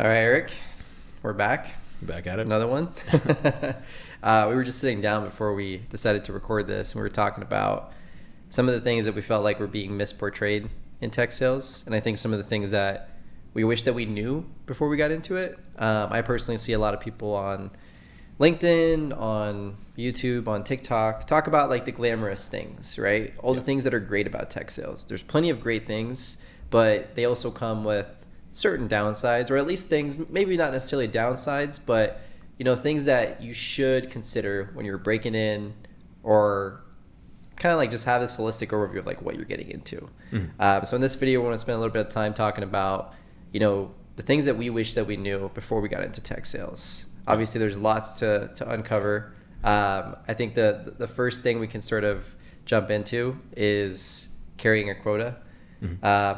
All right, Eric, we're back. Back at it. Another one. We were just sitting down before we decided to record this, and we were talking about some of the things that we felt like were being misportrayed in tech sales, and I think some of the things that we wish that we knew before we got into it. I personally see a lot of people on LinkedIn, on YouTube, on TikTok, talk about like the glamorous things, right? All the things that are great about tech sales. There's plenty of great things, but they also come with certain downsides, or at least things, maybe not necessarily downsides, but things that you should consider when you're breaking in, or kind of like just have this holistic overview of like what you're getting into. So in this video, we want to spend a little bit of time talking about the things that we wish that we knew before we got into tech sales. Obviously, there's lots to uncover. I think the first thing we can sort of jump into is carrying a quota.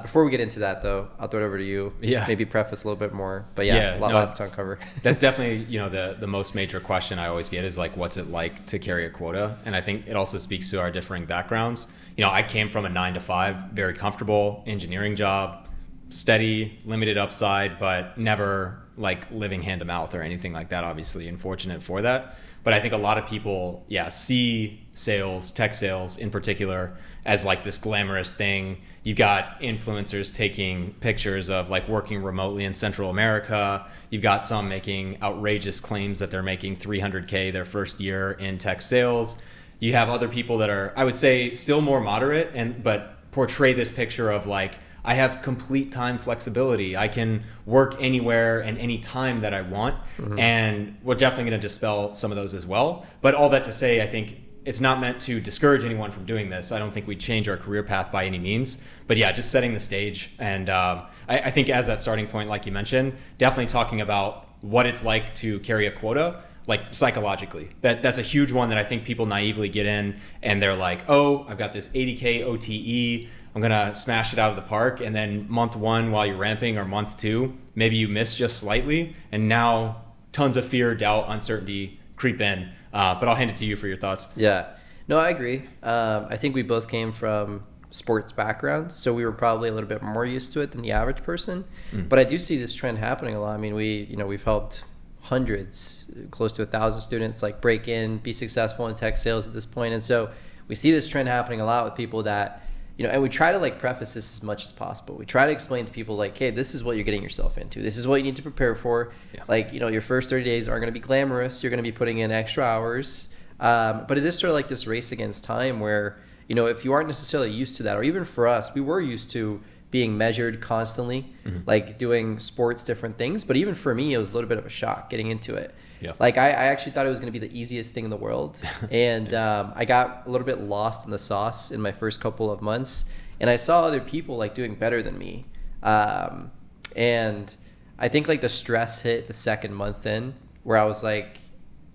Before we get into that, though, I'll throw it over to you. Yeah. Maybe preface a little bit more. But lots to uncover. That's definitely, the most major question I always get is like, what's it like to carry a quota? And I think it also speaks to our differing backgrounds. I came from a 9-to-5, very comfortable engineering job, steady, limited upside, but never like living hand to mouth or anything like that, obviously, and fortunate for that. But I think a lot of people, see sales, tech sales in particular, as like this glamorous thing. You got influencers taking pictures of like working remotely in Central America. You've got some making outrageous claims that they're making 300K their first year in tech sales. You have other people that are, I would say, still more moderate, but portray this picture of like, I have complete time flexibility. I can work anywhere and any time that I want. And we're definitely going to dispel some of those as well. But all that to say, I think it's not meant to discourage anyone from doing this. I don't think we change our career path by any means. But just setting the stage. And I think as that starting point, like you mentioned, definitely talking about what it's like to carry a quota, like psychologically. That's a huge one that I think people naively get in, and they're like, oh, I've got this 80K OTE. I'm going to smash it out of the park. And then month one, while you're ramping, or month two, maybe you miss just slightly. And now tons of fear, doubt, uncertainty creep in. But I'll hand it to you for your thoughts. Yeah. No, I agree. I think we both came from sports backgrounds, so we were probably a little bit more used to it than the average person. But I do see this trend happening a lot. I mean, we've helped hundreds, close to 1,000 students like break in, be successful in tech sales at this point. And so we see this trend happening a lot with people that and we try to like preface this as much as possible. We try to explain to people like, hey, this is what you're getting yourself into. This is what you need to prepare for. Like, your first 30 days aren't going to be glamorous. You're going to be putting in extra hours. But it is sort of like this race against time where, if you aren't necessarily used to that, or even for us, we were used to being measured constantly, like doing sports, different things. But even for me, it was a little bit of a shock getting into it. Like I actually thought it was going to be the easiest thing in the world. And I got a little bit lost in the sauce in my first couple of months. And I saw other people like doing better than me. And I think like the stress hit the second month in, where I was like,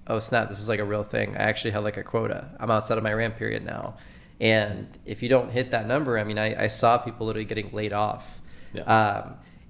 oh snap, this is like a real thing. I actually had like a quota. I'm outside of my ramp period now. And if you don't hit that number, I mean, I saw people literally getting laid off.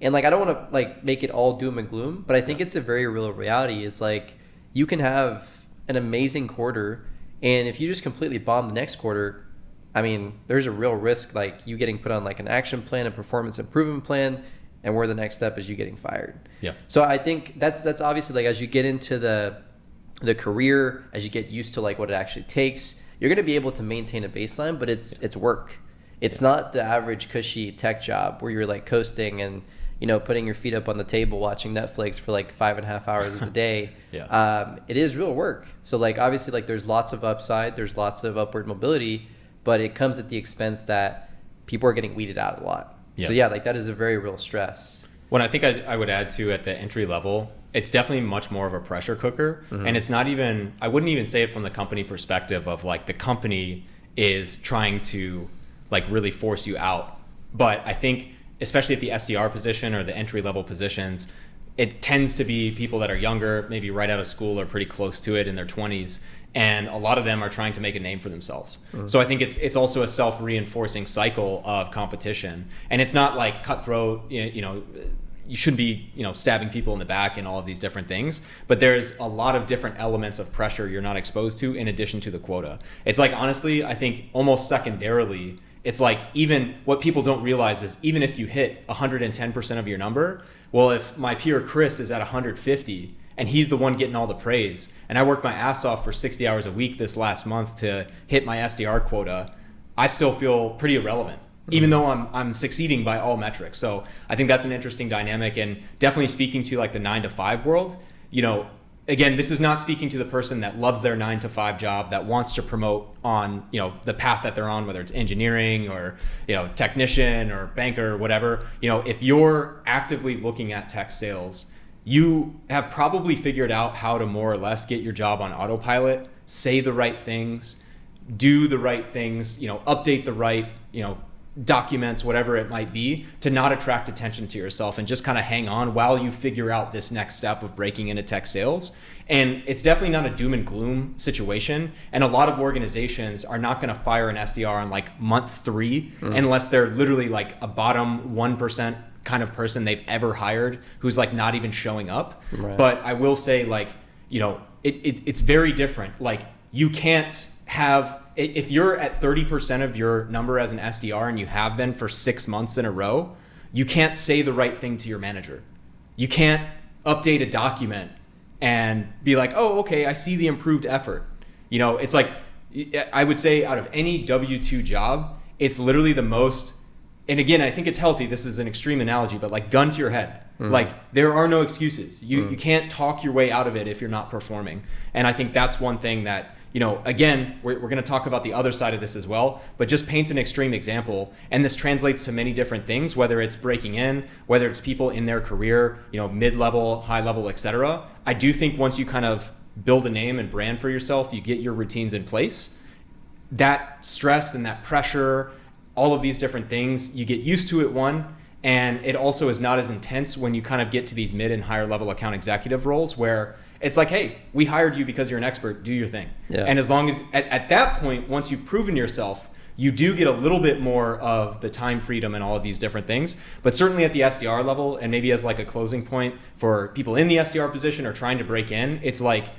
And like, I don't want to like make it all doom and gloom, but I think it's a very real reality. It's like, you can have an amazing quarter, and if you just completely bomb the next quarter, I mean, there's a real risk like you getting put on like an action plan, a performance improvement plan, and where the next step is you getting fired. So I think that's obviously like, as you get into the career, as you get used to like what it actually takes, you're going to be able to maintain a baseline, but it's work. It's not the average cushy tech job where you're like coasting and putting your feet up on the table watching Netflix for like 5.5 hours of the day. It is real work. So like, obviously, like there's lots of upside, there's lots of upward mobility, but it comes at the expense that people are getting weeded out a lot. So like that is a very real stress. What I think I would add to at the entry level, it's definitely much more of a pressure cooker. And it's not even, I wouldn't even say it from the company perspective of like the company is trying to like really force you out. But I think especially at the SDR position or the entry level positions, it tends to be people that are younger, maybe right out of school or pretty close to it in their 20s. And a lot of them are trying to make a name for themselves. So I think it's also a self-reinforcing cycle of competition. And it's not like cutthroat, you shouldn't be, stabbing people in the back and all of these different things. But there's a lot of different elements of pressure you're not exposed to in addition to the quota. It's like, honestly, I think almost secondarily, it's like, even what people don't realize is even if you hit 110% of your number, well, if my peer Chris is at 150 and he's the one getting all the praise, and I worked my ass off for 60 hours a week this last month to hit my SDR quota, I still feel pretty irrelevant, even though I'm succeeding by all metrics. So I think that's an interesting dynamic, and definitely speaking to like the 9-to-5 world, you know, again, this is not speaking to the person that loves their 9-to-5 job, that wants to promote on, you know, the path that they're on, whether it's engineering or, you know, technician or banker or whatever. You know, if you're actively looking at tech sales, you have probably figured out how to more or less get your job on autopilot, say the right things, do the right things, you know, update the right, you know, documents, whatever it might be, to not attract attention to yourself and just kind of hang on while you figure out this next step of breaking into tech sales. And it's definitely not a doom and gloom situation. And a lot of organizations are not going to fire an SDR on like month 3 unless they're literally like a bottom 1% kind of person they've ever hired who's like not even showing up. Right. But I will say, like, you know, it's very different. Like, you can't have, if you're at 30% of your number as an SDR and you have been for 6 months in a row, you can't say the right thing to your manager. You can't update a document and be like, oh, okay, I see the improved effort. You know, it's like, I would say out of any W-2 job, it's literally the most, and again, I think it's healthy, this is an extreme analogy, but like gun to your head. Like, there are no excuses. You can't talk your way out of it if you're not performing. And I think that's one thing that, you know, again, we're going to talk about the other side of this as well, but just paints an extreme example. And this translates to many different things, whether it's breaking in, whether it's people in their career, you know, mid-level, high-level, etc. I do think once you kind of build a name and brand for yourself, you get your routines in place, that stress and that pressure, all of these different things, you get used to it, one, and it also is not as intense when you kind of get to these mid and higher level account executive roles where it's like, hey, we hired you because you're an expert, do your thing. Yeah. And as long as at that point, once you've proven yourself, you do get a little bit more of the time freedom and all of these different things. But certainly at the SDR level, and maybe as like a closing point for people in the SDR position or trying to break in, it's like,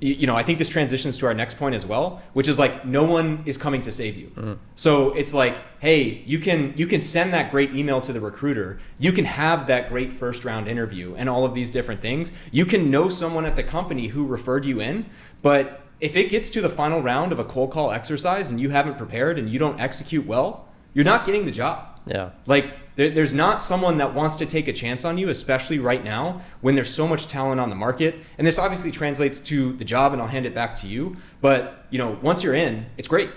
you know, I think this transitions to our next point as well, which is like, no one is coming to save you. So it's like, hey, you can send that great email to the recruiter. You can have that great first round interview and all of these different things. You can know someone at the company who referred you in, but if it gets to the final round of a cold call exercise and you haven't prepared and you don't execute well, you're not getting the job. Yeah. Like, there's not someone that wants to take a chance on you, especially right now when there's so much talent on the market. And this obviously translates to the job, and I'll hand it back to you. But, you know, once you're in, it's great.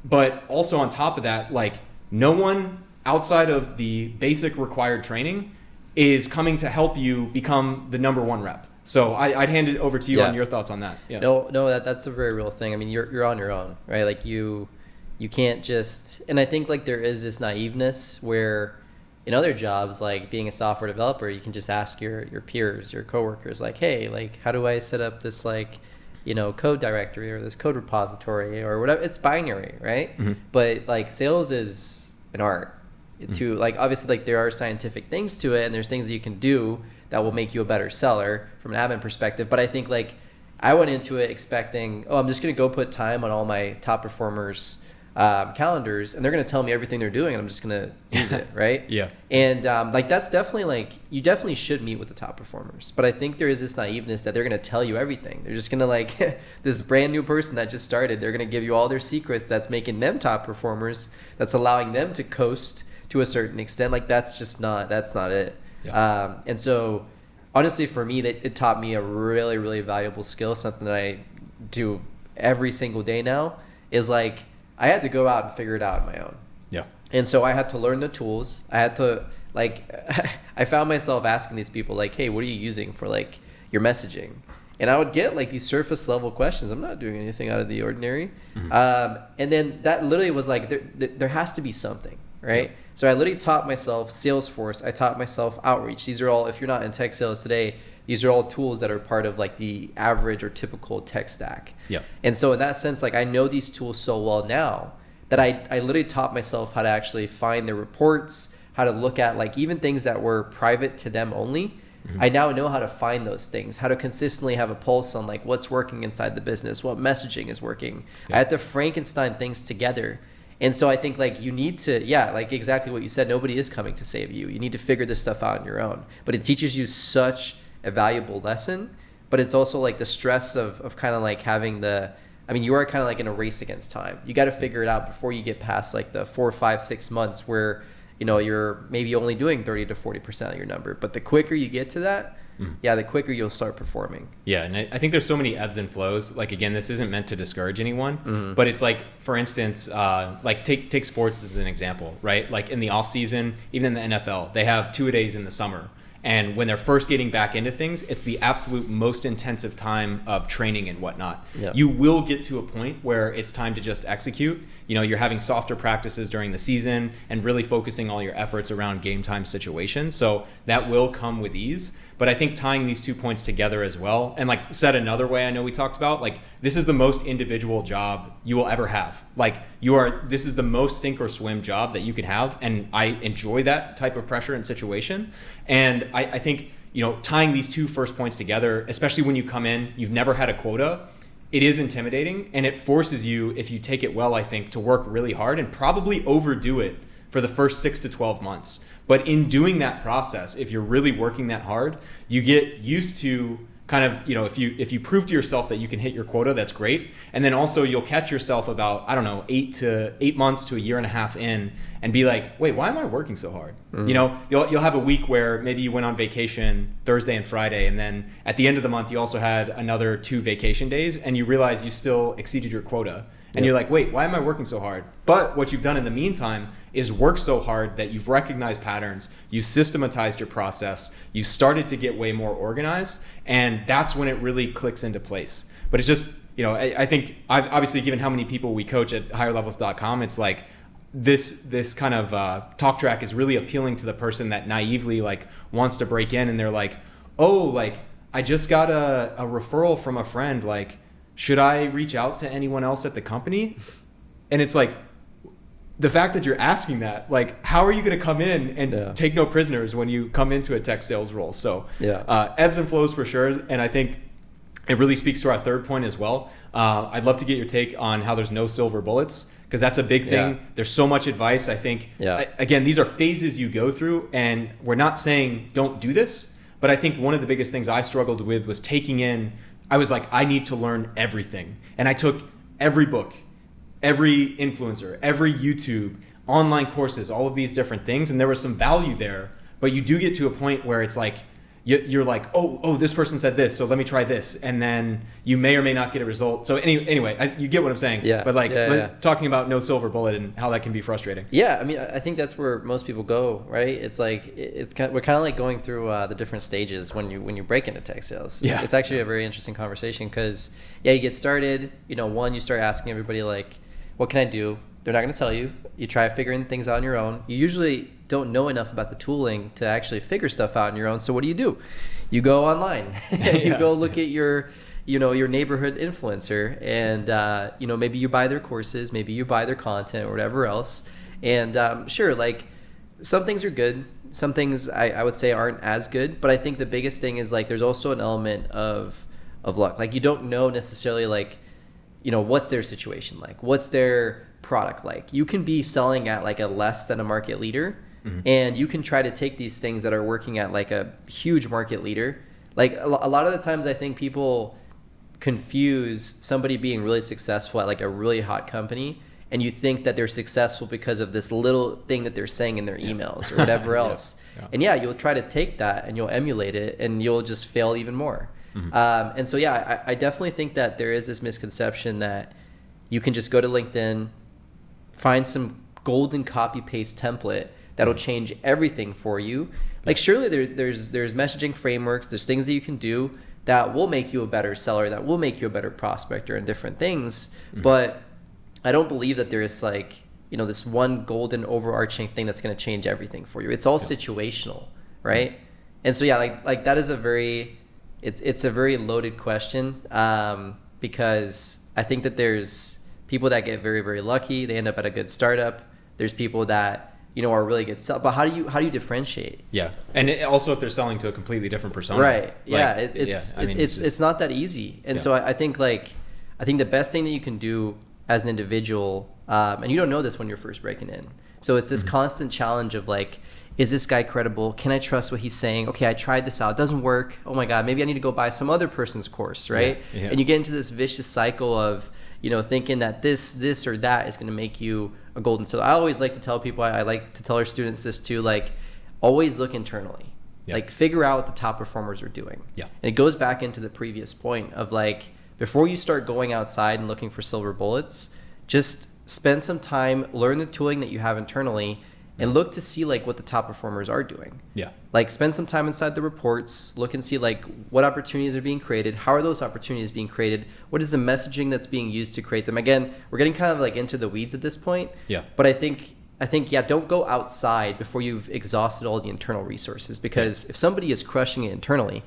But also on top of that, like, no one outside of the basic required training is coming to help you become the number one rep. So I'd hand it over to you on your thoughts on that. Yeah. No, that's a very real thing. I mean, you're on your own, right? Like, you can't just, and I think like there is this naiveness where in other jobs, like being a software developer, you can just ask your peers, your coworkers, like, hey, like, how do I set up this, like, you know, code directory or this code repository or whatever? It's binary, right? But like, sales is an art to, like, obviously, like, there are scientific things to it and there's things that you can do that will make you a better seller from an admin perspective. But I think, like, I went into it expecting, oh, I'm just going to go put time on all my top performers' calendars, and they're going to tell me everything they're doing, and I'm just going to use it, right? Yeah. And like, that's definitely, like, you definitely should meet with the top performers, but I think there is this naiveness that they're going to tell you everything. They're just going to, like, this brand new person that just started, they're going to give you all their secrets that's making them top performers, that's allowing them to coast to a certain extent. Like, that's not it. Yeah. And so honestly, for me, it taught me a really, really valuable skill, something that I do every single day now, is like, I had to go out and figure it out on my own. Yeah. And so I had to learn the tools. I had to, like, I found myself asking these people, like, hey, what are you using for, like, your messaging? And I would get, like, these surface level questions. I'm not doing anything out of the ordinary. And then that literally was like, there has to be something, right? Yeah. So I literally taught myself Salesforce. I taught myself Outreach. These are all, if you're not in tech sales today, these are all tools that are part of, like, the average or typical tech stack. Yeah. And so in that sense, like, I know these tools so well now that I literally taught myself how to actually find the reports, how to look at, like, even things that were private to them only. I now know how to find those things, how to consistently have a pulse on, like, what's working inside the business, what messaging is working. I had to Frankenstein things together. And so I think like you need to, yeah, like exactly what you said, nobody is coming to save you. You need to figure this stuff out on your own. But it teaches you such a valuable lesson, but it's also like the stress of kind of like having I mean, you are kind of like in a race against time. You got to figure it out before you get past like the 4, 5, 6 months where, you know, you're maybe only doing 30 to 40% of your number. But the quicker you get to that, yeah, the quicker you'll start performing. Yeah, and I think there's so many ebbs and flows. Like, again, this isn't meant to discourage anyone, but it's like, for instance, like take sports as an example, right? Like in the off season, even in the NFL, they have 2-a-days in the summer. And when they're first getting back into things, it's the absolute most intensive time of training and whatnot. Yep. You will get to a point where it's time to just execute. You know, you're having softer practices during the season and really focusing all your efforts around game time situations. So that will come with ease. But I think tying these 2 points together as well, and like said another way, I know we talked about, like, this is the most individual job you will ever have. Like, this is the most sink or swim job that you can have. And I enjoy that type of pressure and situation. And I think, you know, tying these 2 first points together, especially when you come in, you've never had a quota, it is intimidating, and it forces you, if you take it well, I think, to work really hard and probably overdo it for the first 6 to 12 months. But in doing that process, if you're really working that hard, you get used to kind of, you know, if you prove to yourself that you can hit your quota, that's great. And then also you'll catch yourself about, I don't know, 8 months to a year and a half in and be like, wait, why am I working so hard? You know, you'll have a week where maybe you went on vacation Thursday and Friday, and then at the end of the month, you also had another 2 vacation days, and you realize you still exceeded your quota. And you're like, wait, why am I working so hard? But what you've done in the meantime is work so hard that you've recognized patterns, you've systematized your process, you started to get way more organized, and that's when it really clicks into place. But it's just, you know, I think I've obviously, given how many people we coach at higherlevels.com, it's like this kind of talk track is really appealing to the person that naively like wants to break in, and they're like, oh, like I just got a referral from a friend, like, should I reach out to anyone else at the company? And it's like, the fact that you're asking that, like, how are you going to come in and take no prisoners when you come into a tech sales role? So ebbs and flows for sure. And I think it really speaks to our third point as well. I'd love to get your take on how there's no silver bullets, because that's a big thing. There's so much advice. I think, again, these are phases you go through, and we're not saying don't do this. But I think one of the biggest things I struggled with was taking in, I was like, I need to learn everything. And I took every book, every influencer, every YouTube, online courses, all of these different things. And there was some value there. But you do get to a point where it's like, you're like, oh, this person said this, so let me try this. And then you may or may not get a result. So anyway, you get what I'm saying. Yeah. But like talking about no silver bullet and how that can be frustrating. Yeah, I mean, I think that's where most people go, right? It's like we're kind of like going through the different stages when you break into tech sales. It's actually a very interesting conversation, because you get started. You know, you start asking everybody like, what can I do? They're not going to tell you. You try figuring things out on your own. You usually don't know enough about the tooling to actually figure stuff out on your own. So what do? You go online. You go look at your neighborhood influencer, and maybe you buy their courses, maybe you buy their content or whatever else. And sure, like, some things are good. Some things I would say aren't as good. But I think the biggest thing is like there's also an element of luck. Like, you don't know necessarily like, you know, what's their situation like? What's their product like? You can be selling at like a less than a market leader, and you can try to take these things that are working at like a huge market leader. Like a lot of the times I think people confuse somebody being really successful at like a really hot company, and you think that they're successful because of this little thing that they're saying in their emails or whatever else. And you'll try to take that and you'll emulate it, and you'll just fail even more. And so I definitely think that there is this misconception that you can just go to LinkedIn, find some golden copy paste template that'll change everything for you. Like, surely there's messaging frameworks, there's things that you can do that will make you a better seller, that will make you a better prospector and different things. But I don't believe that there is like, you know, this one golden overarching thing that's going to change everything for you. It's all situational, right? And so like that is a very loaded question, because I think that there's people that get very, very lucky. They end up at a good startup. There's people that, you know, are really good but how do you differentiate? And also if they're selling to a completely different persona, right? It's not that easy. And so I think the best thing that you can do as an individual, and you don't know this when you're first breaking in. So it's this constant challenge of like, is this guy credible? Can I trust what he's saying? Okay, I tried this out. It doesn't work. Oh my God, maybe I need to go buy some other person's course, right? Yeah. And you get into this vicious cycle of, thinking that this or that is going to make you a golden seal. I always like to tell people, I like to tell our students this too, like always look internally. Yeah. Like figure out what the top performers are doing. Yeah. And it goes back into the previous point of like, before you start going outside and looking for silver bullets, just spend some time, learn the tooling that you have internally, and look to see like what the top performers are doing. Yeah. Like spend some time inside the reports, look and see like what opportunities are being created, how are those opportunities being created, what is the messaging that's being used to create them. Again, we're getting kind of like into the weeds at this point. Yeah. But I think yeah, don't go outside before you've exhausted all the internal resources, because if somebody is crushing it internally,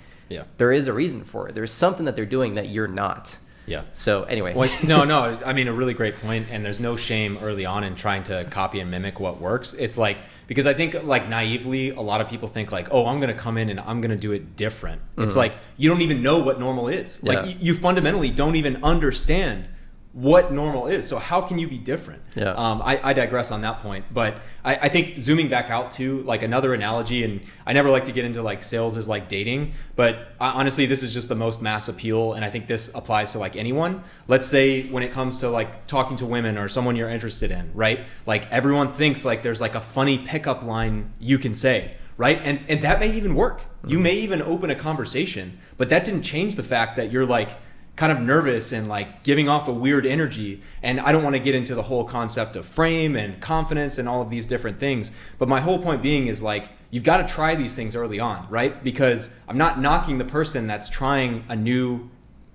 there is a reason for it. There's something that they're doing that you're not. Yeah. So anyway. Well, no, I mean, a really great point. And there's no shame early on in trying to copy and mimic what works. It's like, because I think like naively, a lot of people think like, oh, I'm going to come in and I'm going to do it different. It's like, you don't even know what normal is. Like you fundamentally don't even understand what normal is. So how can you be different? Yeah. I digress on that point, but I think zooming back out to like another analogy, and I never like to get into like sales as like dating, but honestly, this is just the most mass appeal. And I think this applies to like anyone. Let's say when it comes to like talking to women or someone you're interested in, right? Like everyone thinks like there's like a funny pickup line you can say, right? And that may even work. You may even open a conversation, but that didn't change the fact that you're like kind of nervous and like giving off a weird energy. And I don't want to get into the whole concept of frame and confidence and all of these different things. But my whole point being is like, you've got to try these things early on, right? Because I'm not knocking the person that's trying a new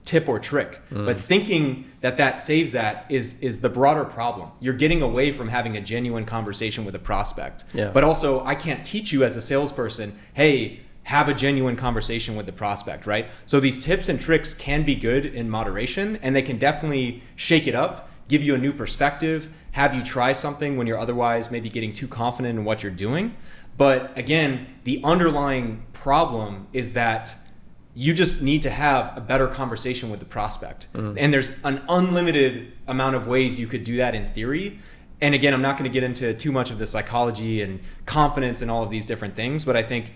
tip or trick, but thinking that saves that is the broader problem. You're getting away from having a genuine conversation with a prospect. Yeah. But also I can't teach you as a salesperson, hey, have a genuine conversation with the prospect, right? So these tips and tricks can be good in moderation, and they can definitely shake it up, give you a new perspective, have you try something when you're otherwise maybe getting too confident in what you're doing. But again, the underlying problem is that you just need to have a better conversation with the prospect. And there's an unlimited amount of ways you could do that in theory. And again, I'm not going to get into too much of the psychology and confidence and all of these different things, but I think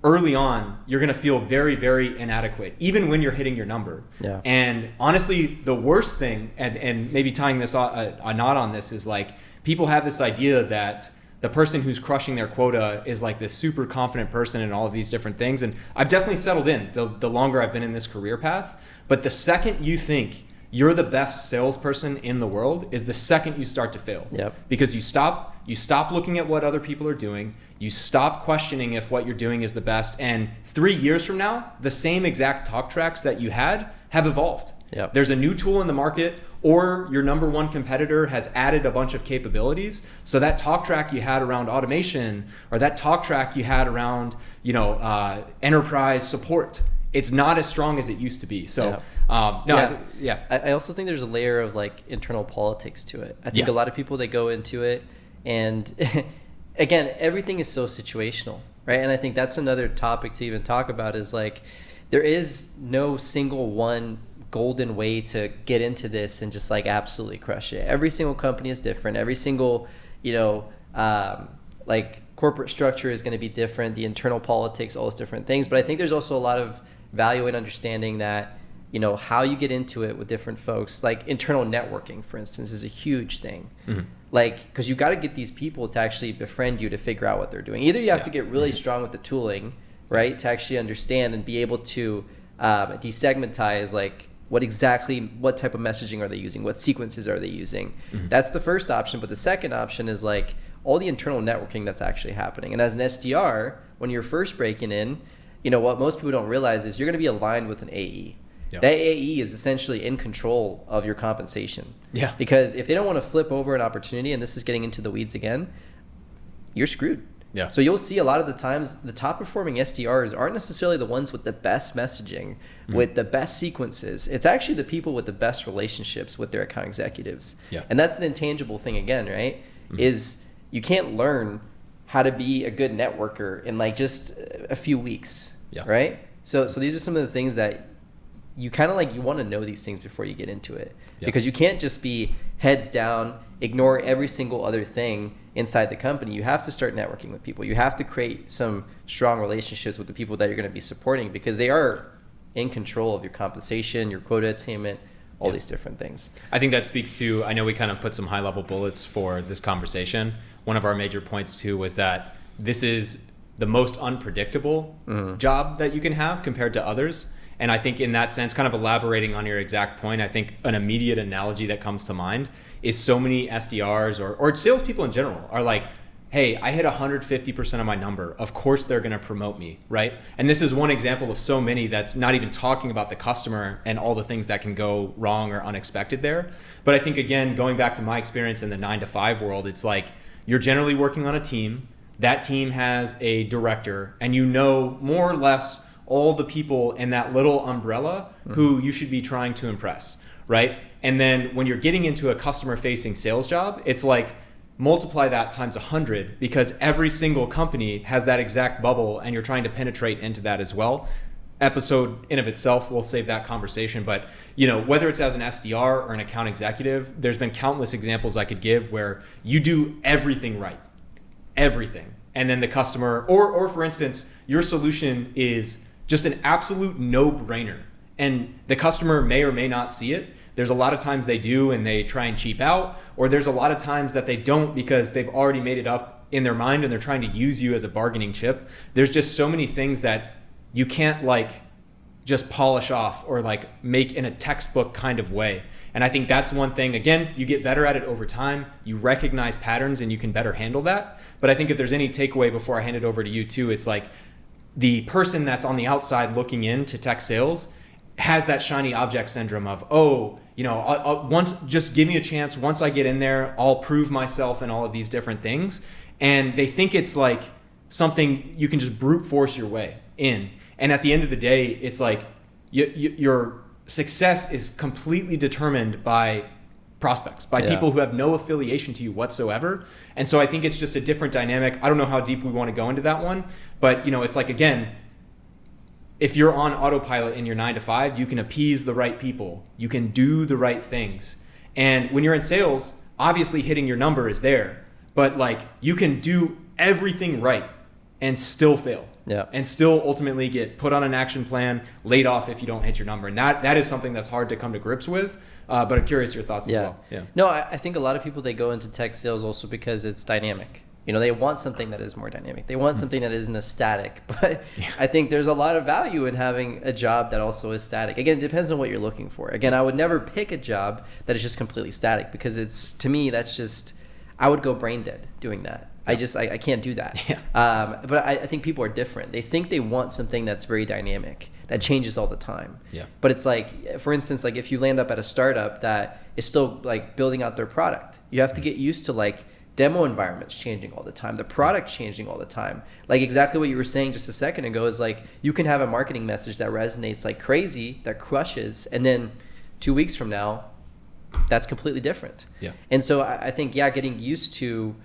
early on, you're going to feel very, very inadequate, even when you're hitting your number. Yeah. And honestly, the worst thing, and maybe tying this a knot on this, is like people have this idea that the person who's crushing their quota is like this super confident person and all of these different things. And I've definitely settled in the longer I've been in this career path. But the second you think you're the best salesperson in the world is the second you start to fail. Yep. Because you stop looking at what other people are doing. You stop questioning if what you're doing is the best. And 3 years from now, the same exact talk tracks that you had have evolved. Yep. There's a new tool in the market, or your number one competitor has added a bunch of capabilities. So that talk track you had around automation, or that talk track you had around, enterprise support, it's not as strong as it used to be. So, I also think there's a layer of like internal politics to it. I think a lot of people, they go into it, and again, everything is so situational, right? And I think that's another topic to even talk about, is like, there is no single one golden way to get into this and just like absolutely crush it. Every single company is different. Every single, like corporate structure is going to be different. The internal politics, all those different things. But I think there's also a lot of value in understanding that, how you get into it with different folks. Like internal networking, for instance, is a huge thing. Like, because you got to get these people to actually befriend you to figure out what they're doing. Either you have to get really strong with the tooling, right, to actually understand and be able to desegmentize like what type of messaging are they using, what sequences are they using. That's the first option. But the second option is like all the internal networking that's actually happening. And as an SDR, when you're first breaking in, what most people don't realize is you're going to be aligned with an AE. That AE is essentially in control of your compensation. Yeah. Because if they don't want to flip over an opportunity, and this is getting into the weeds again, you're screwed. Yeah. So you'll see a lot of the times the top performing SDRs aren't necessarily the ones with the best messaging, with the best sequences. It's actually the people with the best relationships with their account executives. Yeah. And that's an intangible thing again, right? Is you can't learn how to be a good networker in like just a few weeks. Yeah. Right? So these are some of the things that you kind of like, you want to know these things before you get into it, Yeah. because you can't just be heads down, ignore every single other thing inside the company. You have to start networking with people. You have to create some strong relationships with the people that you're going to be supporting, because they are in control of your compensation, your quota attainment, all these different things. I think that speaks to, I know we kind of put some high level bullets for this conversation. One of our major points too was that this is the most unpredictable job that you can have compared to others. And I think in that sense, kind of elaborating on your exact point, I think an immediate analogy that comes to mind is so many SDRs or salespeople in general are like, hey, I hit 150% of my number. Of course they're going to promote me, right? And this is one example of so many that's not even talking about the customer and all the things that can go wrong or unexpected there. But I think, again, going back to my experience in the 9-to-5 world, it's like you're generally working on a team. That team has a director, and you know more or less all the people in that little umbrella who you should be trying to impress, right? And then when you're getting into a customer-facing sales job, it's like multiply that times 100, because every single company has that exact bubble, and you're trying to penetrate into that as well. Episode in of itself, we'll save that conversation. But whether it's as an SDR or an account executive, there's been countless examples I could give where you do everything right, everything, and then the customer, or for instance, your solution is just an absolute no-brainer, and the customer may or may not see it. There's a lot of times they do and they try and cheap out, or there's a lot of times that they don't because they've already made it up in their mind and they're trying to use you as a bargaining chip. There's just so many things that you can't like just polish off or like make in a textbook kind of way. And I think that's one thing, again, you get better at it over time, you recognize patterns and you can better handle that. But I think if there's any takeaway before I hand it over to you too, it's like the person that's on the outside looking into tech sales has that shiny object syndrome of, once, just give me a chance. Once I get in there, I'll prove myself and all of these different things. And they think it's like something you can just brute force your way in. And at the end of the day, it's like your success is completely determined by prospects, by people who have no affiliation to you whatsoever. And so I think it's just a different dynamic. I don't know how deep we want to go into that one, but it's like, again, if you're on autopilot in your 9-to-5, you can appease the right people. You can do the right things. And when you're in sales, obviously hitting your number is there, but like you can do everything right and still fail. Yeah. And still ultimately get put on an action plan, laid off if you don't hit your number. And that is something that's hard to come to grips with. But I'm curious your thoughts as well. Yeah. No, I think a lot of people, they go into tech sales also because it's dynamic. They want something that is more dynamic. They want something that isn't as static. But I think there's a lot of value in having a job that also is static. Again, it depends on what you're looking for. Again, I would never pick a job that is just completely static, because to me, that's just, I would go brain dead doing that. I can't do that. Yeah. But I think people are different. They think they want something that's very dynamic, that changes all the time. Yeah. But it's like, for instance, like if you land up at a startup that is still like building out their product, you have to get used to like demo environments changing all the time, the product changing all the time. Like exactly what you were saying just a second ago is like, you can have a marketing message that resonates like crazy, that crushes, and then 2 weeks from now, that's completely different. Yeah. And so I think, getting used to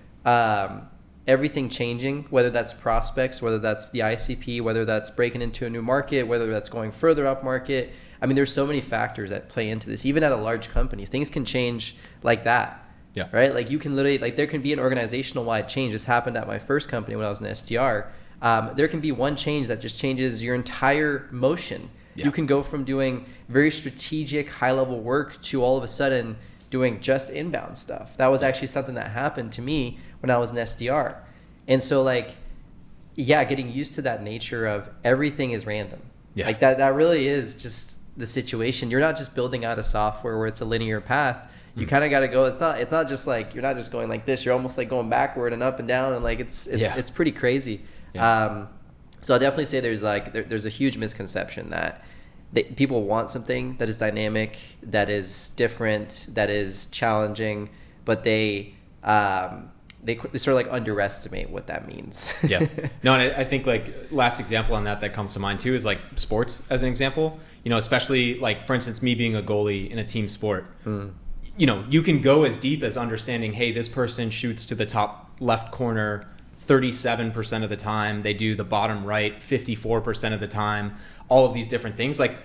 everything changing, whether that's prospects, whether that's the ICP, whether that's breaking into a new market, whether that's going further up market. I mean, there's so many factors that play into this. Even at a large company, things can change like that. Yeah. Right? Like you can literally, like there can be an organizational wide change. This happened at my first company when I was an SDR. There can be one change that just changes your entire motion. Yeah. You can go from doing very strategic, high level work to all of a sudden doing just inbound stuff. That was actually something that happened to me when I was an SDR. And so like, getting used to that nature of everything is random. Yeah. Like that really is just the situation. You're not just building out a software where it's a linear path. You kind of got to go. It's not just like, you're not just going like this. You're almost like going backward and up and down, and like it's pretty crazy. Yeah. So I definitely say there's a huge misconception that people want something that is dynamic, that is different, that is challenging, but they sort of like underestimate what that means. Yeah. No, and I think like last example on that comes to mind too is like sports as an example. Especially like, for instance, me being a goalie in a team sport. You can go as deep as understanding, hey, this person shoots to the top left corner 37% of the time. They do the bottom right 54% of the time. All of these different things. Like,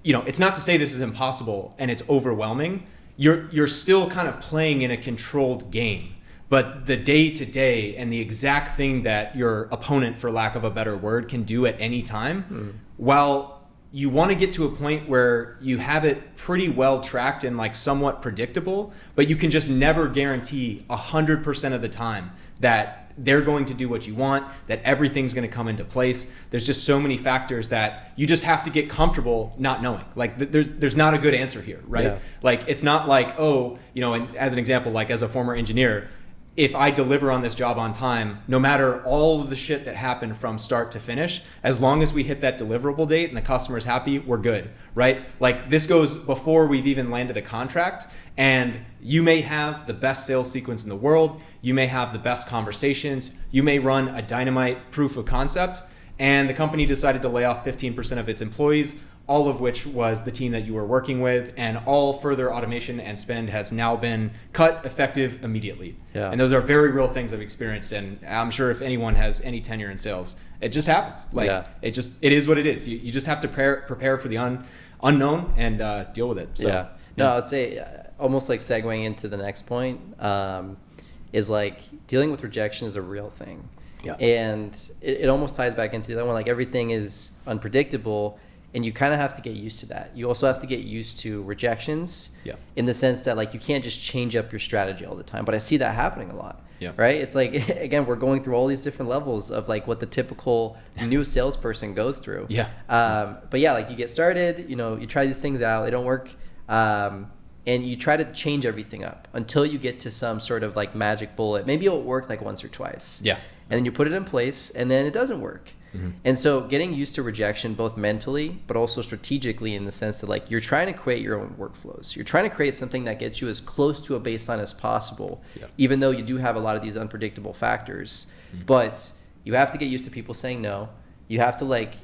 it's not to say this is impossible and it's overwhelming. You're still kind of playing in a controlled game. But the day-to-day and the exact thing that your opponent, for lack of a better word, can do at any time, while you want to get to a point where you have it pretty well tracked and like somewhat predictable, but you can just never guarantee 100% of the time that they're going to do what you want, that everything's going to come into place. There's just so many factors that you just have to get comfortable not knowing. Like there's not a good answer here, right? Yeah. Like it's not like, and as an example, like as a former engineer, if I deliver on this job on time, no matter all of the shit that happened from start to finish, as long as we hit that deliverable date and the customer's happy, we're good, right? Like this goes before we've even landed a contract, and you may have the best sales sequence in the world, you may have the best conversations, you may run a dynamite proof of concept, and the company decided to lay off 15% of its employees, all of which was the team that you were working with, and all further automation and spend has now been cut effective immediately. Yeah. And those are very real things I've experienced, and I'm sure if anyone has any tenure in sales, it just happens. Like it is what it is. You just have to prepare for the unknown and deal with it. So, yeah. No, I would say almost like segueing into the next point is like dealing with rejection is a real thing. Yeah. And it almost ties back into the other one. Like everything is unpredictable. And you kind of have to get used to that. You also have to get used to rejections in the sense that like you can't just change up your strategy all the time. But I see that happening a lot, right? It's like, again, we're going through all these different levels of like what the typical new salesperson goes through. Yeah. But yeah, like you get started, you try these things out, they don't work. And you try to change everything up until you get to some sort of like magic bullet. Maybe it'll work like once or twice. Yeah. And then you put it in place and then it doesn't work. Mm-hmm. And so getting used to rejection, both mentally, but also strategically in the sense that like you're trying to create your own workflows. You're trying to create something that gets you as close to a baseline as possible, even though you do have a lot of these unpredictable factors. Mm-hmm. But you have to get used to people saying no. You have to like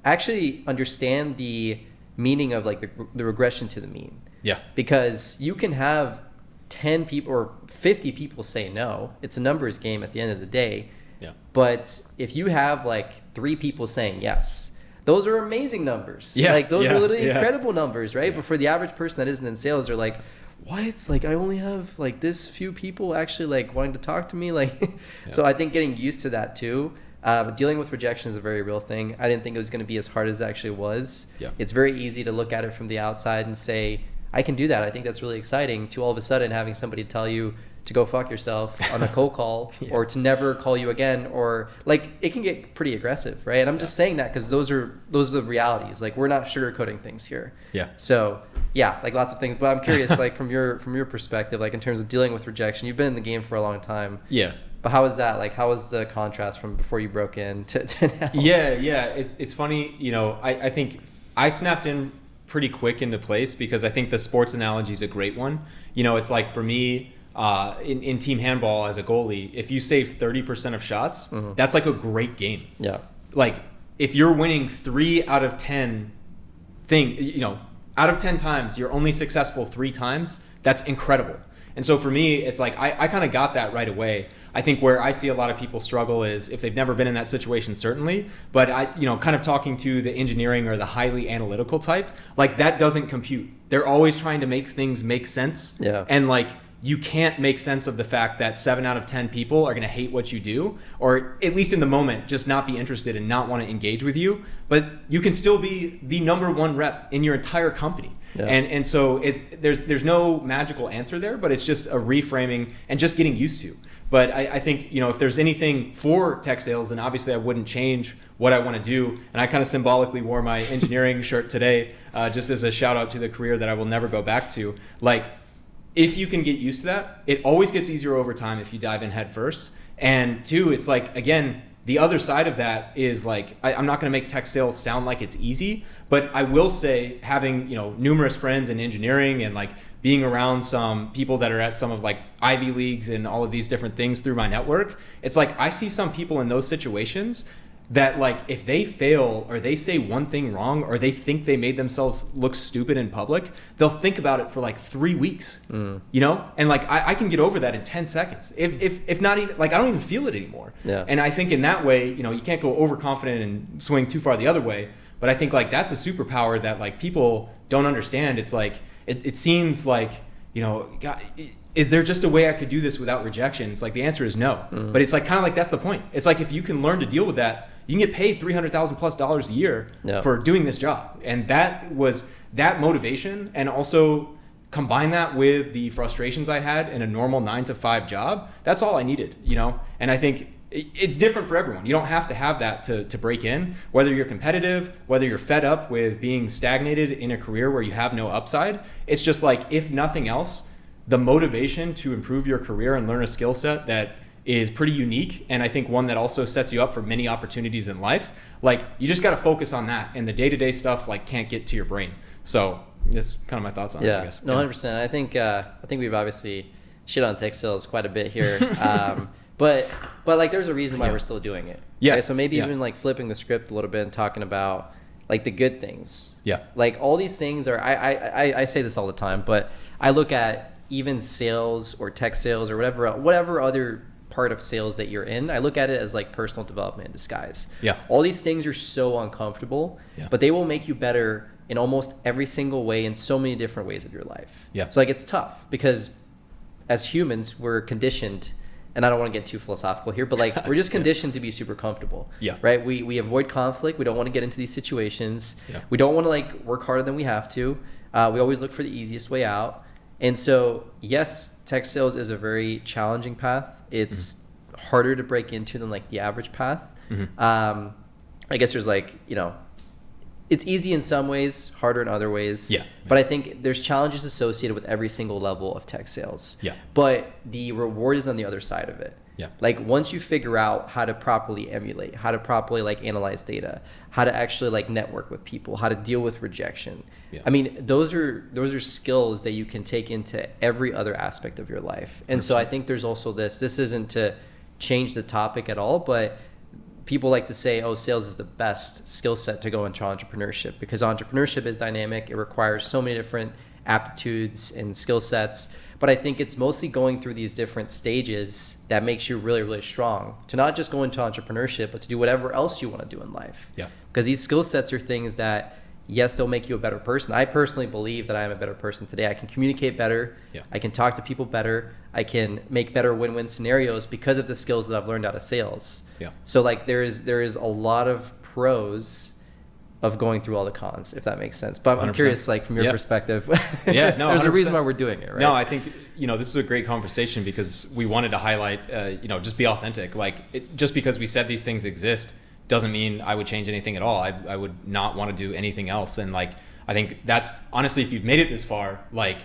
actually understand the meaning of like the regression to the mean. Yeah. Because you can have 10 people or 50 people say no. It's a numbers game at the end of the day. Yeah. But if you have like 3 people saying yes, those are amazing numbers. Yeah. Like those are literally incredible numbers, right? Yeah. But for the average person that isn't in sales, they're like, what? Like I only have like this few people actually like wanting to talk to me. Like, so I think getting used to that too. Dealing with rejection is a very real thing. I didn't think it was going to be as hard as it actually was. Yeah. It's very easy to look at it from the outside and say, I can do that. I think that's really exciting, to all of a sudden having somebody tell you to go fuck yourself on a cold call or to never call you again, or like it can get pretty aggressive, right? And I'm just saying that because those are the realities. Like we're not sugarcoating things here. Yeah. So yeah, like lots of things. But I'm curious, like from your perspective, like in terms of dealing with rejection, you've been in the game for a long time. Yeah. But how is that? Like how was the contrast from before you broke in to now? Yeah. It's funny, I think I snapped in pretty quick into place because I think the sports analogy is a great one. It's like for me, in team handball as a goalie, if you save 30% of shots, that's like a great game. Yeah. Like if you're winning 3 out of 10 out of 10 times, you're only successful 3 times, that's incredible. And so for me, it's like I kind of got that right away. I think where I see a lot of people struggle is if they've never been in that situation, certainly, but kind of talking to the engineering or the highly analytical type, like that doesn't compute. They're always trying to make things make sense. Yeah. And like you can't make sense of the fact that 7 out of 10 people are going to hate what you do, or at least in the moment, just not be interested and not want to engage with you. But you can still be the number 1 rep in your entire company. Yeah. And so there's no magical answer there, but it's just a reframing and just getting used to. But I think, if there's anything for tech sales, then obviously I wouldn't change what I want to do. And I kind of symbolically wore my engineering shirt today, just as a shout out to the career that I will never go back to. Like, if you can get used to that, it always gets easier over time if you dive in head first. And 2, it's like, again, the other side of that is like, I'm not going to make tech sales sound like it's easy, but I will say having, numerous friends in engineering and like being around some people that are at some of like Ivy Leagues and all of these different things through my network, it's like I see some people in those situations that like if they fail or they say one thing wrong or they think they made themselves look stupid in public, they'll think about it for like 3 weeks, and like I can get over that in 10 seconds if not even, like I don't even feel it anymore. Yeah. And I think in that way, you can't go overconfident and swing too far the other way, But I think like that's a superpower that like people don't understand. It's like, it seems like, you know, God, is there just a way I could do this without rejection? It's like the answer is no. But it's like kind of like that's the point. It's like if you can learn to deal with that, you can get paid $300,000+ a year for doing this job. And that was that motivation, and also combine that with the frustrations I had in a normal 9-to-5 job. That's all I needed, you know? And I think it's different for everyone. You don't have to have that to break in, whether you're competitive, whether you're fed up with being stagnated in a career where you have no upside. It's just like, if nothing else, the motivation to improve your career and learn a skill set that is pretty unique, and I think one that also sets you up for many opportunities in life, like you just got to focus on that, and the day-to-day stuff like can't get to your brain. So that's kind of my thoughts on it, I guess. No, 100%. I think we've obviously shit on tech sales quite a bit here. But like there's a reason why we're still doing it. Yeah. Okay? So maybe even like flipping the script a little bit and talking about like the good things. Yeah. Like all these things are, I say this all the time, but I look at even sales or tech sales or whatever other part of sales that you're in, I look at it as like personal development in disguise. Yeah. All these things are so uncomfortable, but they will make you better in almost every single way in so many different ways of your life. Yeah. So like it's tough because as humans, we're conditioned, and I don't want to get too philosophical here, but like we're just conditioned to be super comfortable. Yeah. Right? We avoid conflict. We don't want to get into these situations. Yeah. We don't want to like work harder than we have to. We always look for the easiest way out. And so, yes, tech sales is a very challenging path. It's harder to break into than like the average path. I guess there's like, you know, it's easy in some ways, harder in other ways. Yeah. But I think there's challenges associated with every single level of tech sales. Yeah. But the reward is on the other side of it. Yeah. Like once you figure out how to properly emulate, how to properly like analyze data, how to actually like network with people, how to deal with rejection. Yeah. I mean, those are skills that you can take into every other aspect of your life. And 100%. So I think there's also this isn't to change the topic at all, but people like to say, oh, sales is the best skill set to go into entrepreneurship because entrepreneurship is dynamic. It requires so many different aptitudes and skill sets. But I think it's mostly going through these different stages that makes you really, really strong to not just go into entrepreneurship, but to do whatever else you want to do in life. Yeah. Because these skill sets are things that, yes, they'll make you a better person. I personally believe that I am a better person today. I can communicate better. Yeah. I can talk to people better. I can make better win-win scenarios because of the skills that I've learned out of sales. Yeah. So like there is a lot of pros of going through all the cons, if that makes sense. But I'm 100%. Curious, like from your perspective. Yeah, no, there's 100%. A reason why we're doing it, right? No, I think this is a great conversation because we wanted to highlight, just be authentic. Like just because we said these things exist doesn't mean I would change anything at all. I would not want to do anything else. And like I think that's honestly, if you've made it this far, like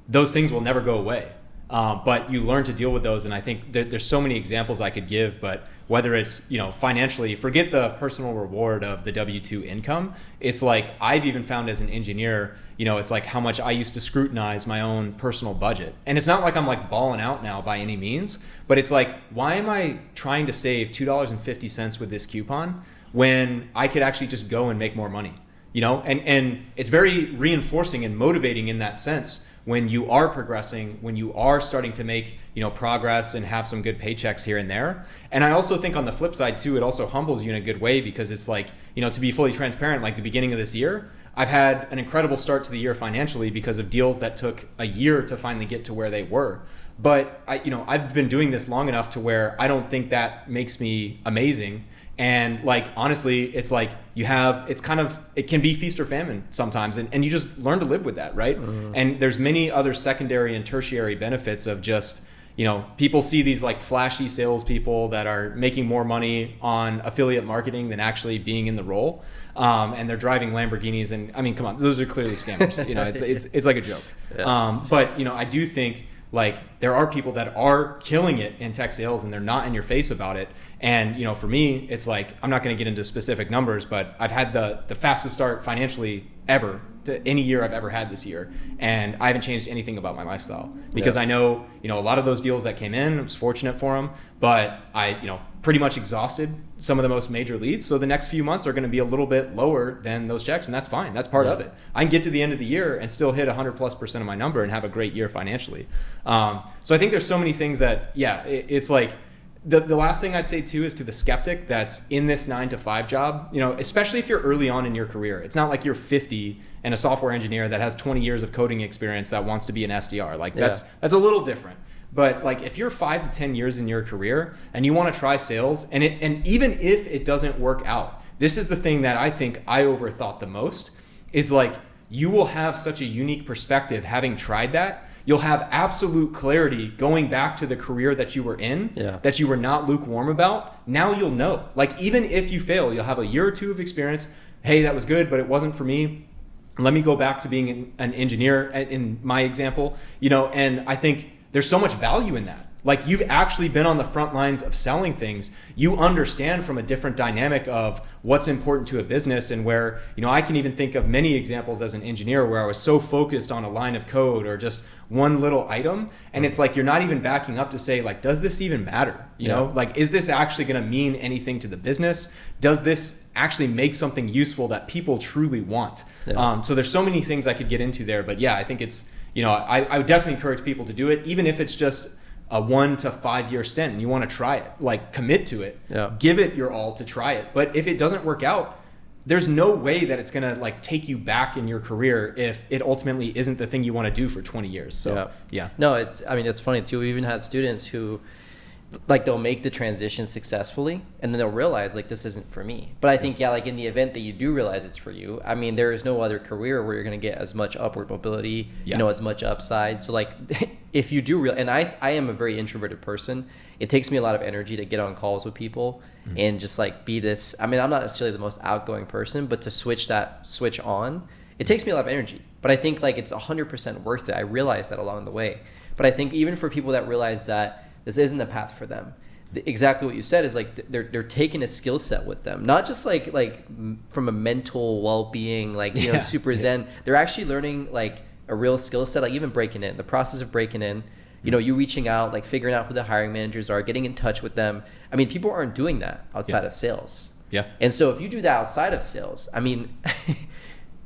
those things will never go away. But you learn to deal with those, and I think there's so many examples I could give. But whether it's financially, forget the personal reward of the W-2 income. It's like I've even found as an engineer, it's like how much I used to scrutinize my own personal budget, and it's not like I'm like balling out now by any means. But it's like, why am I trying to save $2.50 with this coupon when I could actually just go and make more money? And it's very reinforcing and motivating in that sense. When you are progressing, when you are starting to make, progress and have some good paychecks here and there. And I also think on the flip side too, it also humbles you in a good way because it's like, to be fully transparent, like the beginning of this year, I've had an incredible start to the year financially because of deals that took a year to finally get to where they were. But I've been doing this long enough to where I don't think that makes me amazing. And like, honestly, it's like it can be feast or famine sometimes. And you just learn to live with that, right? Mm-hmm. And there's many other secondary and tertiary benefits of just, people see these like flashy salespeople that are making more money on affiliate marketing than actually being in the role. And they're driving Lamborghinis. And I mean, come on, those are clearly scammers. It's like a joke. Yeah. But I do think like there are people that are killing it in tech sales and they're not in your face about it. And, for me, it's like, I'm not going to get into specific numbers, but I've had the fastest start financially ever to any year I've ever had this year. And I haven't changed anything about my lifestyle because I know, a lot of those deals that came in, I was fortunate for them, but I, pretty much exhausted some of the most major leads. So the next few months are going to be a little bit lower than those checks. And that's fine. That's part of it. I can get to the end of the year and still hit 100+% of my number and have a great year financially. So I think there's so many things that, it's like, The last thing I'd say too is to the skeptic that's in this 9 to 5 job, especially if you're early on in your career. It's not like you're 50 and a software engineer that has 20 years of coding experience that wants to be an SDR. Like that's a little different. But like if you're 5 to 10 years in your career and you want to try sales, and even if it doesn't work out, this is the thing that I think I overthought the most, is like you will have such a unique perspective having tried that. You'll have absolute clarity going back to the career that you were in, that you were not lukewarm about. Now you'll know. Like even if you fail, you'll have a year or two of experience. Hey, that was good, but it wasn't for me. Let me go back to being an engineer in my example, and I think there's so much value in that. Like you've actually been on the front lines of selling things. You understand from a different dynamic of what's important to a business, and where, I can even think of many examples as an engineer where I was so focused on a line of code or just one little item. And it's like, you're not even backing up to say like, does this even matter? Like, is this actually going to mean anything to the business? Does this actually make something useful that people truly want? So there's so many things I could get into there, but yeah, I think it's, I would definitely encourage people to do it, even if it's just a 1 to 5 year stint and you want to try it, like commit to it, give it your all to try it. But if it doesn't work out, there's no way that it's going to like take you back in your career if it ultimately isn't the thing you want to do for 20 years. So no, it's funny too. We even had students who like they'll make the transition successfully and then they'll realize like this isn't for me. But I think like in the event that you do realize it's for you, I mean there is no other career where you're going to get as much upward mobility, as much upside. So like if you do and I am a very introverted person. It takes me a lot of energy to get on calls with people and just like be this. I mean, I'm not necessarily the most outgoing person, but to switch on, it takes me a lot of energy. But I think like it's 100% worth it. I realized that along the way. But I think even for people that realize that this isn't the path for them, exactly what you said is like they're taking a skill set with them, not just like from a mental well-being, like super zen. They're actually learning like a real skill set, like even breaking in, the process of breaking in. You reaching out, like figuring out who the hiring managers are, getting in touch with them. I mean, people aren't doing that outside of sales. And so if you do that outside of sales, I mean,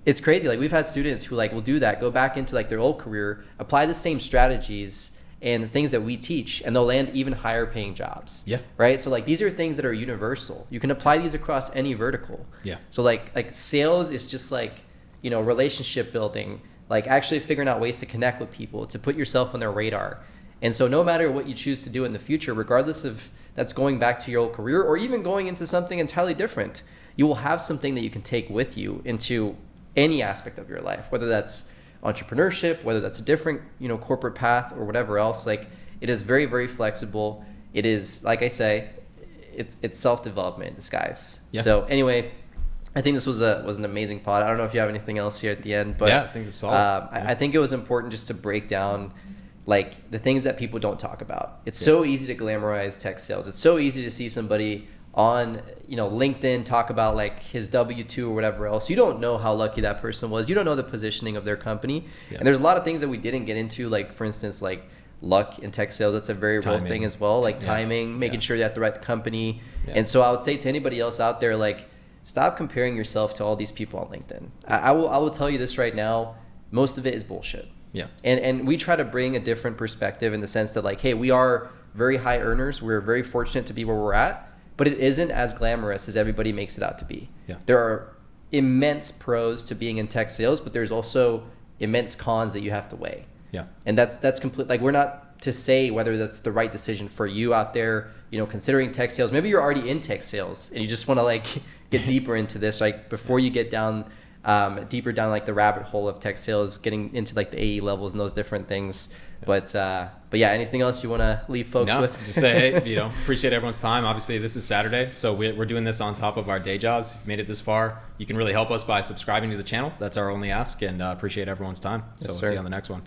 it's crazy. Like we've had students who like will do that, go back into like their old career, apply the same strategies and the things that we teach, and they'll land even higher paying jobs. Right. So like these are things that are universal. You can apply these across any vertical. So like sales is just like, relationship building, like actually figuring out ways to connect with people, to put yourself on their radar. And so no matter what you choose to do in the future, regardless of that's going back to your old career or even going into something entirely different, you will have something that you can take with you into any aspect of your life, whether that's entrepreneurship, whether that's a different, corporate path or whatever else. Like it is very, very flexible. It is, like I say, it's self-development in disguise. So anyway, I think this was an amazing pod. I don't know if you have anything else here at the end, but I think it's solid. I think it was important just to break down like the things that people don't talk about. It's so easy to glamorize tech sales. It's so easy to see somebody on LinkedIn talk about like his W-2 or whatever else. You don't know how lucky that person was. You don't know the positioning of their company. And there's a lot of things that we didn't get into, like for instance, like luck in tech sales. That's a very real thing as well. Like timing, making sure you're at the right company. And so I would say to anybody else out there, like, stop comparing yourself to all these people on LinkedIn. I will tell you this right now. Most of it is bullshit. And we try to bring a different perspective in the sense that like, hey, we are very high earners. We're very fortunate to be where we're at, but it isn't as glamorous as everybody makes it out to be. There are immense pros to being in tech sales, but there's also immense cons that you have to weigh. And that's complete. Like we're not to say whether that's the right decision for you out there, considering tech sales. Maybe you're already in tech sales and you just want to like get deeper into this, like before you get down deeper down like the rabbit hole of tech sales, getting into like the AE levels and those different things. But yeah, anything else you want to leave folks with? Just say, hey, appreciate everyone's time. Obviously, this is Saturday, so we're doing this on top of our day jobs. If you've made it this far, you can really help us by subscribing to the channel. That's our only ask, and appreciate everyone's time. So we'll see you on the next one.